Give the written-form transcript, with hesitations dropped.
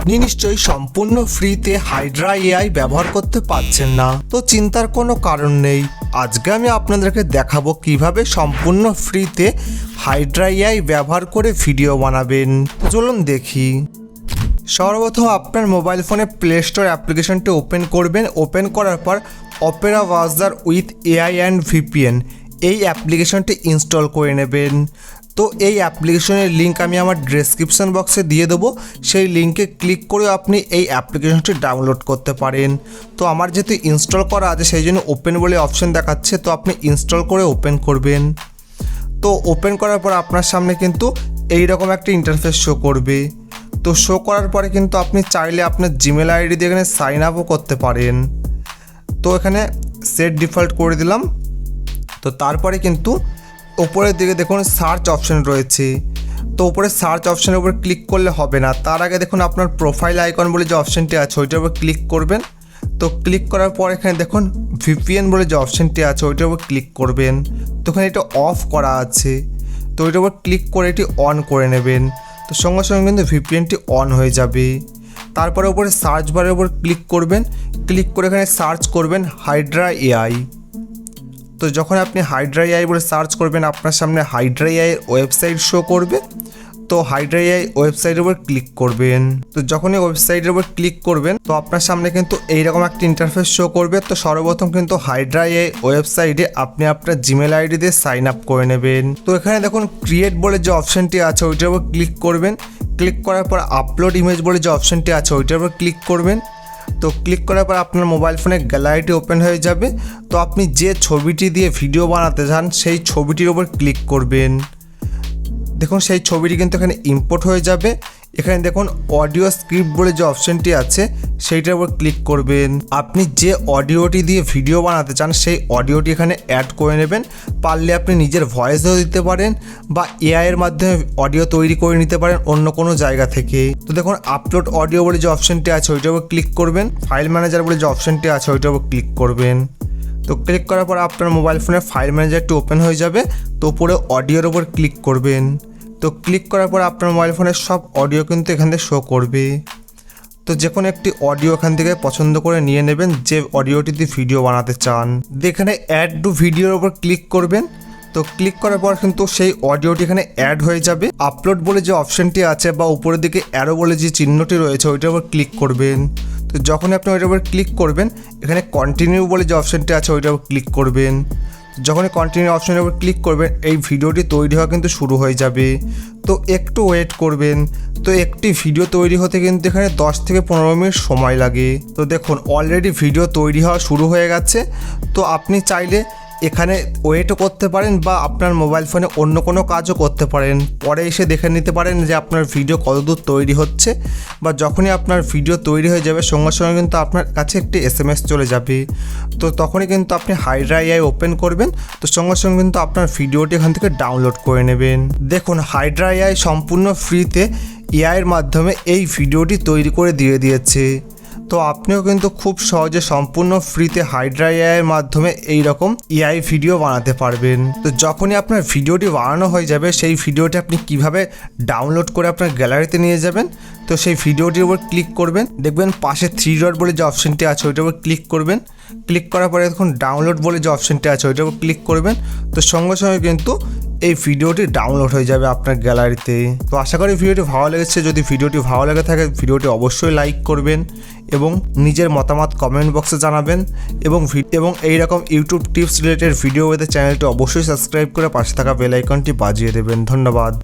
আপনি নিশ্চয়ই সম্পূর্ণ ফ্রিতে হাইড্রা এআই ব্যবহার করতে পারছেন না, তো চিন্তার কোনো কারণ নেই। আজকে আমি আপনাদেরকে দেখাবো কিভাবে সম্পূর্ণ ফ্রিতে হাইড্রা এআই ব্যবহার করে ভিডিও বানাবেন। চলুন দেখি। সর্বপ্রথম আপনার মোবাইল ফোনে প্লে স্টোর অ্যাপ্লিকেশনটি ওপেন করবেন। ওপেন করার পর Opera browser with AI and VPN এই অ্যাপ্লিকেশনটি ইনস্টল করে নেবেন। তো এই অ্যাপ্লিকেশনের লিঙ্ক আমি আমার ডেসক্রিপশন বক্সে দিয়ে দেবো, সেই লিঙ্কে ক্লিক করে আপনি এই অ্যাপ্লিকেশনটি ডাউনলোড করতে পারেন। তো আমার যেহেতু ইনস্টল করা আছে সেই জন্য ওপেন বলে অপশন দেখাচ্ছে, তো আপনি ইনস্টল করে ওপেন করবেন। তো ওপেন করার পর আপনার সামনে কিন্তু এই রকম একটা ইন্টারফেস শো করবে। তো শো করার পরে কিন্তু আপনি চাইলে আপনার জিমেল আইডি দিয়ে এখানে সাইন আপও করতে পারেন। তো এখানে সেট ডিফল্ট করে দিলাম। তো তারপরে কিন্তু ওপরের দিকে দেখুন সার্চ অপশন রয়েছে। তো উপরে সার্চ অপশনের উপর ক্লিক করলে হবে না, তার আগে দেখুন আপনার প্রোফাইল আইকন বলে যে অপশনটি আছে ওইটার উপর ক্লিক করবেন। তো ক্লিক করার পর এখানে দেখুন ভিপিএন বলে যে অপশনটি আছে ওইটার উপর ক্লিক করবেন। তো এখানে এটা অফ করা আছে, তো ওইটার উপর ক্লিক করে এটি অন করে নেবেন। তো সঙ্গে সঙ্গে কিন্তু ভিপিএনটি অন হয়ে যাবে। তারপরে উপরে সার্চ বারের উপর ক্লিক করবেন, ক্লিক করে এখানে সার্চ করবেন হাইড্রা এআই। তো যখন আপনি হাইড্রা এআই বলে সার্চ করবেন আপনার সামনে হাইড্রা এআই ওয়েবসাইট শো করবে। তো হাইড্রা এআই ওয়েবসাইটের উপর ক্লিক করবেন। তো যখনই ওয়েবসাইটের উপর ক্লিক করবেন তো আপনার সামনে কিন্তু এইরকম একটা ইন্টারফেস শো করবে। তো সর্বপ্রথম কিন্তু হাইড্রা এআই ওয়েবসাইটে আপনি আপনার জিমেল আইডি দিয়ে সাইন আপ করে নেবেন। তো এখানে দেখুন ক্রিয়েট বলে যে অপশনটি আছে ওইটার উপর ক্লিক করবেন। ক্লিক করার পর আপলোড ইমেজ বলে যে অপশনটি আছে ওইটার উপর ক্লিক করবেন। তো ক্লিক করার পর আপনার মোবাইল ফোনে গ্যালারিটি ওপেন হয়ে যাবে। তো আপনি যে ছবিটি দিয়ে ভিডিও বানাতে চান সেই ছবিটির উপর ক্লিক করবেন। দেখুন সেই ছবিটি কিন্তু এখানে ইম্পোর্ট হয়ে যাবে। এখানে দেখুন অডিও স্ক্রিপ্ট বলে যে অপশনটি আছে সেইটার উপর ক্লিক করবেন। আপনি যে অডিওটি দিয়ে ভিডিও বানাতে চান সেই অডিওটি এখানে অ্যাড করে নেবেন। পারলে আপনি নিজের ভয়েসও দিতে পারেন বা এআই এর মাধ্যমে অডিও তৈরি করে নিতে পারেন অন্য কোনো জায়গা থেকে। তো দেখুন আপলোড অডিও বলে যে অপশনটি আছে ওইটার উপর ক্লিক করবেন। ফাইল ম্যানেজার বলে যে অপশনটি আছে ওইটার উপর ক্লিক করবেন। তো ক্লিক করার পর আপনার মোবাইল ফোনের ফাইল ম্যানেজারটি ওপেন হয়ে যাবে। তো উপরে অডিওর উপর ক্লিক করবেন। তো ক্লিক করার পর আপনার মোবাইল ফোনের সব অডিও কিন্তু এখান থেকে শো করবে। তো যে কোনো একটি অডিও এখান থেকে পছন্দ করে নিয়ে নেবেন যে অডিওটি দিয়ে ভিডিও বানাতে চান। এখানে অ্যাড টু ভিডিওর উপর ক্লিক করবেন। তো ক্লিক করার পর কিন্তু সেই অডিওটি এখানে অ্যাড হয়ে যাবে। আপলোড বলে যে অপশনটি আছে বা উপরের দিকে অ্যারো বলে যে চিহ্নটি রয়েছে ওইটার উপর ক্লিক করবেন। তো যখনই আপনি ওইটার উপর ক্লিক করবেন এখানে কন্টিনিউ বলে যে অপশনটি আছে ওইটার উপর ক্লিক করবেন। যখনই কন্টিনিউ অপশনের উপর ক্লিক করবেন এই ভিডিওটি তৈরি হওয়া কিন্তু শুরু হয়ে যাবে। তো একটু ওয়েট করবেন। তো একটি ভিডিও তৈরি হতে কিন্তু এখানে 10 থেকে 15 মিনিট সময় লাগে। তো দেখুন অলরেডি ভিডিও তৈরি হওয়া শুরু হয়ে গেছে। তো আপনি চাইলে এখানে ওয়েটও করতে পারেন বা আপনার মোবাইল ফোনে অন্য কোনো কাজও করতে পারেন। পরে এসে দেখে নিতে পারেন যে আপনার ভিডিও কতদূর তৈরি হচ্ছে, বা যখনই আপনার ভিডিও তৈরি হয়ে যাবে সঙ্গে সঙ্গে কিন্তু আপনার কাছে একটি SMS চলে যাবে। তো তখনই কিন্তু আপনি হাইড্রা এআই ওপেন করবেন। তো সঙ্গে সঙ্গে কিন্তু আপনার ভিডিওটি এখান থেকে ডাউনলোড করে নেবেন। দেখুন হাইড্রা এআই সম্পূর্ণ ফ্রিতে এআইয়ের মাধ্যমে এই ভিডিওটি তৈরি করে দিয়ে দিয়েছে। তো আপনিও কিন্তু খুব সহজে সম্পূর্ণ ফ্রিতে হাইড্রা এআইয়ের মাধ্যমে এই রকম এআই ভিডিও বানাতে পারবেন। তো যখনই আপনার ভিডিওটি বানানো হয়ে যাবে সেই ভিডিওটি আপনি কিভাবে ডাউনলোড করে আপনার গ্যালারিতে নিয়ে যাবেন। তো সেই ভিডিওটির উপর ক্লিক করবেন, দেখবেন পাশে 3 ডট বলে যে অপশনটি আছে ওইটার উপর ক্লিক করবেন। ক্লিক করার পরে দেখুন ডাউনলোড বলে যে অপশনটি আছে ওইটার উপর ক্লিক করবেন। তো সঙ্গে সঙ্গে কিন্তু এই ভিডিওটি ডাউনলোড হয়ে যাবে আপনার গ্যালারিতে। তো আশা করি ভিডিওটি ভালো লেগেছে। যদি ভিডিওটি ভালো লেগে থাকে ভিডিওটি অবশ্যই লাইক করবেন এবং নিজের মতামত কমেন্ট বক্সে জানাবেন এবং এইরকম ইউটিউব টিপস রিলেটেড ভিডিও পেতে চ্যানেলটি অবশ্যই সাবস্ক্রাইব করে পাশে থাকা বেল আইকনটি বাজিয়ে দেবেন। ধন্যবাদ।